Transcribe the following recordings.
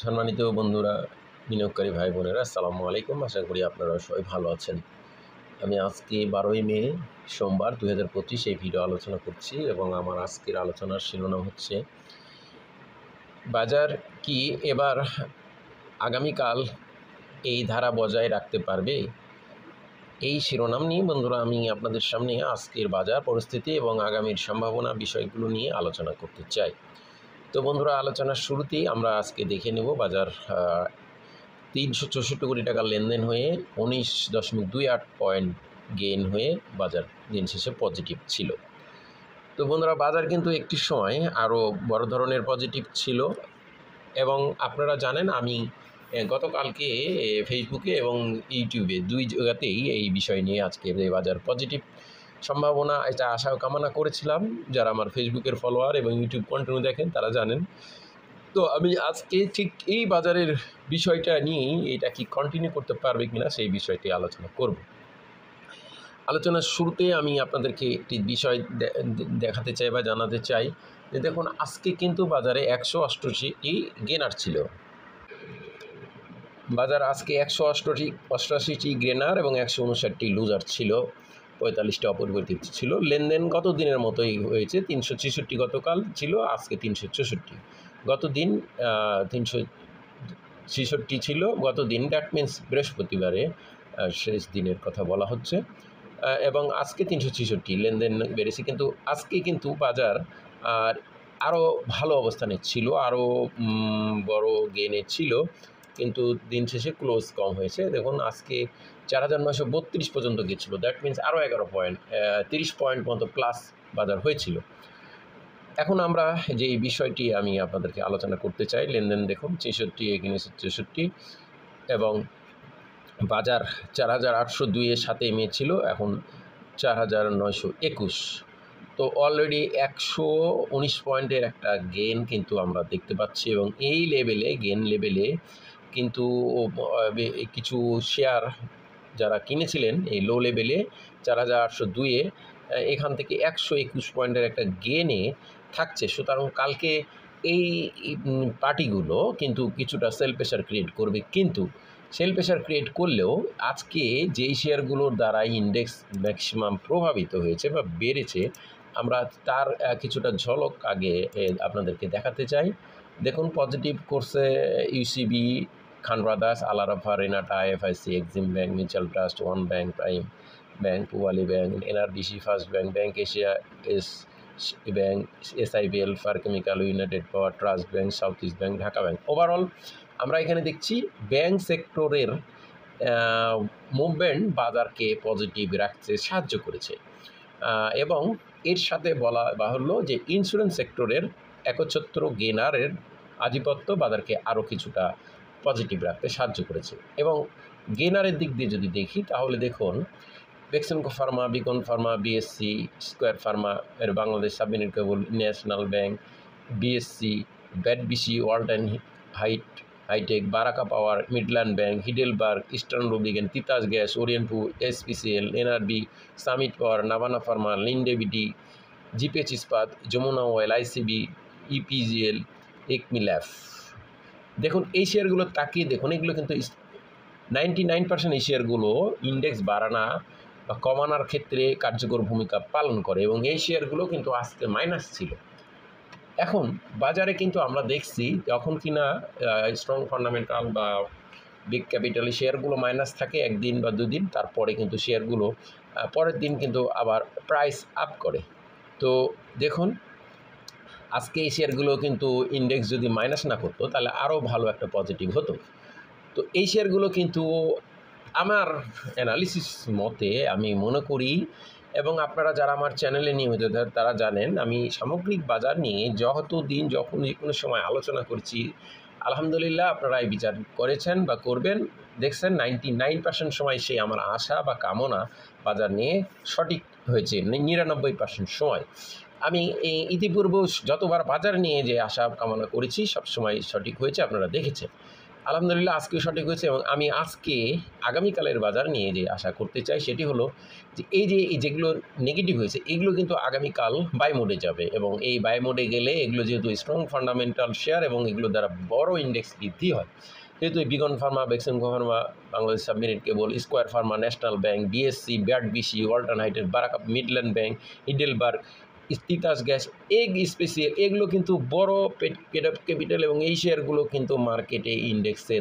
সম্মানিত বন্ধুরা, বিনিয়োগকারী ভাই বোনেরা, আসসালামু আলাইকুম। আশা করি আপনারা সবাই ভালো আছেন। আমি আজকে 12ই মে সোমবার 2025 এই ভিডিও আলোচনা করছি এবং আমার আজকের আলোচনার শিরোনাম হচ্ছে বাজার কি এবার আগামীকাল এই ধারা বজায় রাখতে পারবে। এই শিরোনাম নিয়ে বন্ধুরা আমি আপনাদের সামনে আজকের বাজার পরিস্থিতি এবং আগামীর সম্ভাবনা বিষয়গুলো নিয়ে আলোচনা করতে চাই। তো বন্ধুরা, আলোচনার শুরুতেই আমরা আজকে দেখে নেব বাজার 364 কোটি টাকা লেনদেন হয়ে 19.28 পয়েন্ট গেইন হয়ে বাজার দিন শেষে পজিটিভ ছিল। তো বন্ধুরা, বাজার কিন্তু একটি সময় আরও বড় ধরনের পজিটিভ ছিল এবং আপনারা জানেন আমি গতকালকে ফেসবুকে এবং ইউটিউবে দুই জায়গাতেই এই বিষয় নিয়ে আজকে বাজার পজিটিভ সম্ভাবনা এটা আশা কামনা করেছিলাম। যারা আমার ফেসবুকের ফলোয়ার এবং ইউটিউব কন্টিনিউ দেখেন তারা জানেন। তো আমি আজকে ঠিক এই বাজারের বিষয়টা নিয়েই এটা কি কন্টিনিউ করতে পারবে কিনা সেই বিষয়টি আলোচনা করব। আলোচনার শুরুতে আমি আপনাদেরকে একটি বিষয় দেখাতে চাই বা জানাতে চাই যে দেখুন, আজকে কিন্তু বাজারে 188টি গেনার ছিল। বাজার আজকে 188টি গেনার এবং 159টি লুজার ছিল, 45টা অপরিবর্তিত ছিল। লেনদেন গত দিনের মতোই হয়েছে, 366 গতকাল ছিল, আজকে 364। গত দিন 366 ছিল গত দিন, দ্যাট মিন্স বৃহস্পতিবারে শেষ দিনের কথা বলা হচ্ছে, এবং আজকে 366 লেনদেন বেড়েছে। কিন্তু আজকে কিন্তু বাজার আরও ভালো অবস্থানে ছিল, আরও বড় গেনে ছিল, কিন্তু দিন শেষে ক্লোজ কম হয়েছে। দেখুন আজকে 4932 পর্যন্ত গিয়েছিল, দ্যাট মিন্স আরও 11 পয়েন্ট 30 পয়েন্ট মতো প্লাস বাজার হয়েছিল। এখন আমরা যে এই বিষয়টি আমি আপনাদেরকে আলোচনা করতে চাই, লেনদেন দেখুন 66 এগেইনস্ট 63 এবং বাজার 4802 এর সাথে মে ছিল, এখন 4921। তো অলরেডি 119 পয়েন্টের একটা গেন কিন্তু আমরা দেখতে পাচ্ছি এবং এই লেভেলে গেন লেভেলে কিন্তু কিছু শেয়ার যারা কিনেছিলেন এই লো লেভেলে 4802-এ, এখান থেকে 121 পয়েন্টের একটা গেনে থাকছে। সুতরাং কালকে এই পার্টিগুলো কিন্তু কিছুটা সেল প্রেশার ক্রিয়েট করবে, কিন্তু সেল প্রেশার ক্রিয়েট করলেও আজকে যেই শেয়ারগুলোর দ্বারা ইন্ডেক্স ম্যাক্সিমাম প্রভাবিত হয়েছে বা বেড়েছে, আমরা তার কিছুটা ঝলক আগে আপনাদেরকে দেখাতে চাই। দেখুন, পজিটিভ করছে UCB, Khan brothers, Alarafah, Renata, IFIC, Exim bank, mutual trust, one bank, prime bank, Pubali bank, NRBC, first bank, bank Asia, এস bank, SIBL, far chemical, united power, trust bank, south east bank, Dhaka bank. Overall আমরা এখানে দেখছি bank সেক্টরের movement বাজারকে positive রাখতে সাহায্য করেছে এবং এর সাথে বলা বাহুল্য যে ইন্স্যুরেন্স সেক্টরের একচ্ছত্র গেনারের আধিপত্য বাজারকে আরও কিছুটা পজিটিভ রাখতে সাহায্য করেছে। এবং গেনারের দিক দিয়ে যদি দেখি তাহলে দেখুন, Beximco pharma, beacon pharma, BSC, square pharma, এর Bangladesh submarine cable, national bank, BSC, ব্যাডবিসি, Walton hi tech, Baraka power, Midland bank, Heidelberg, eastern রুবিগেন, তিতাস গ্যাস, ওরিয়েন্টু, SPCL, NRB, summit power, Navana pharma, Linde BD, GPH Ispat, Jamuna oil, ICB, EPGL, একমিল্যাফ। দেখুন এই শেয়ারগুলো তাকিয়ে দেখুন, এগুলো কিন্তু 99% এই শেয়ারগুলো ইন্ডেক্স বাড়ানো বা কমানোর ক্ষেত্রে কার্যকর ভূমিকা পালন করে এবং এই শেয়ারগুলো কিন্তু আজকে মাইনাস ছিল। এখন বাজারে কিন্তু আমরা দেখছি যখন কিনা স্ট্রং ফান্ডামেন্টাল বা বিগ ক্যাপিটালি শেয়ারগুলো মাইনাস থাকে একদিন বা দুদিন, তারপরে কিন্তু শেয়ারগুলো পরের দিন কিন্তু আবার প্রাইস আপ করে। তো দেখুন আজকে এই শেয়ারগুলো কিন্তু ইন্ডেক্স যদি মাইনাস না করতো তাহলে আরও ভালো একটা পজিটিভ হতো। তো এই শেয়ারগুলো কিন্তু আমার অ্যানালিসিস মতে আমি মনে করি, এবং আপনারা যারা আমার চ্যানেলে নিয়মিত তারা জানেন আমি সামগ্রিক বাজার নিয়ে যখন যে কোনো সময় আলোচনা করছি, আলহামদুলিল্লাহ আপনারা এই বিচার করেছেন বা করবেন। দেখছেন 99% সময় সেই আমার আশা বা কামনা বাজার নিয়ে সঠিক হয়েছে। 99% সময় আমি ইতিপূর্বে যতবার বাজার নিয়ে যে আশা কামনা করেছি সবসময় সঠিক হয়েছে, আপনারা দেখেছেন। আলহামদুলিল্লাহ আজকেও সঠিক হয়েছে এবং আমি আজকে আগামীকালের বাজার নিয়ে যে আশা করতে চাই সেটি হলো যে এই যেগুলো নেগেটিভ হয়েছে এগুলো কিন্তু আগামীকাল বাই মোডে যাবে এবং এই বাই মোডে গেলে এগুলো যেহেতু স্ট্রং ফান্ডামেন্টাল শেয়ার এবং এগুলো দ্বারা বড় ইন্ডেক্স বৃদ্ধি হয়, যেহেতু beacon pharma, Beximco pharma, Bangladesh submarine cable, square pharma, national bank, BSC, বিআরবিসি, Walton hi tech, Baraka, Midland bank, Heidelberg, Titas gas, এগ স্পেশিয়াল, এগুলো কিন্তু বড় ক্যাপিটাল এবং এই শেয়ারগুলো কিন্তু মার্কেটে ইন্ডেক্সে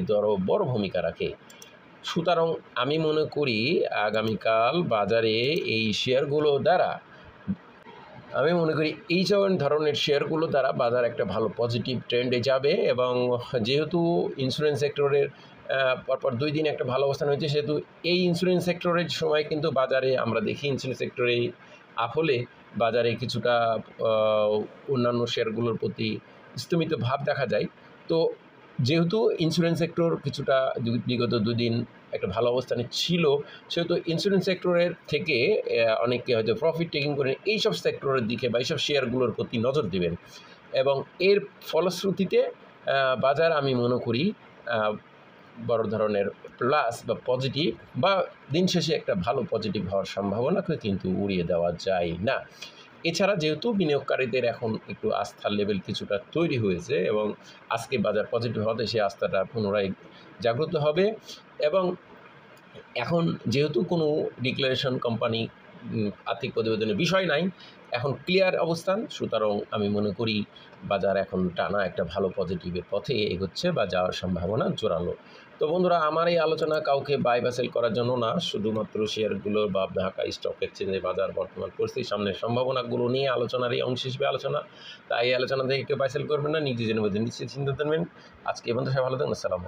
বড় ভূমিকা রাখে। সুতরাং আমি মনে করি আগামীকাল বাজারে এই শেয়ারগুলো দ্বারা আমি মনে করি এই ধরনের শেয়ারগুলো দ্বারা বাজার একটা ভালো পজিটিভ ট্রেন্ডে যাবে এবং যেহেতু ইন্স্যুরেন্স সেক্টরের পরপর 2 দিন একটা ভালো অবস্থান হয়েছে, সেহেতু এই ইন্স্যুরেন্স সেক্টরের সময় কিন্তু বাজারে আমরা দেখি ইন্স্যুরেন্স সেক্টরে আপ হলে বাজারে কিছুটা অন্যান্য শেয়ারগুলোর প্রতি স্থমিত ভাব দেখা যায়। তো যেহেতু ইন্স্যুরেন্স সেক্টর কিছুটা বিগত 2 দিন একটা ভালো অবস্থানে ছিল, সেহেতু ইন্স্যুরেন্স সেক্টরের থেকে অনেকে হয়তো প্রফিট টেকিং করে এইসব সেক্টরের দিকে বা এইসব শেয়ারগুলোর প্রতি নজর দেবেন এবং এর ফলশ্রুতিতে বাজার আমি মনে করি বড় ধরনের প্লাস বা পজিটিভ বা দিন শেষে একটা ভালো পজিটিভ হওয়ার সম্ভাবনাকে কিন্তু উড়িয়ে দেওয়া যায় না। এছাড়া যেহেতু বিনিয়োগকারীদের এখন একটু আস্থার লেভেল কিছুটা তৈরি হয়েছে এবং আজকে বাজার পজিটিভ হতে সেই আস্থাটা পুনরায় জাগ্রত হবে এবং এখন যেহেতু কোনো ডিক্লারেশন কোম্পানি আর্থিক প্রতিবেদনের বিষয় নাই, এখন ক্লিয়ার অবস্থান, সুতরাং আমি মনে করি বাজার এখন টানা একটা ভালো পজিটিভের পথে এগোচ্ছে বা যাওয়ার সম্ভাবনা জোরালো। তো বন্ধুরা, আমার এই আলোচনা কাউকে বাই বা সেল করার জন্য না, শুধুমাত্র শেয়ারগুলো বা ঢাকা স্টক এক্সচেঞ্জে বাজার বর্তমান পরিস্থিতির সামনের সম্ভাবনাগুলো নিয়ে আলোচনারই অংশ হিসেবে আলোচনা। তাই এই আলোচনা থেকে কেউ বাই সেল করবেন না, নিজে জেনে বুঝে নিশ্চিত চিন্তা করবেন। আজকে এই পর্যন্ত, সবাই ভালো থাকবেন। আসসালাম।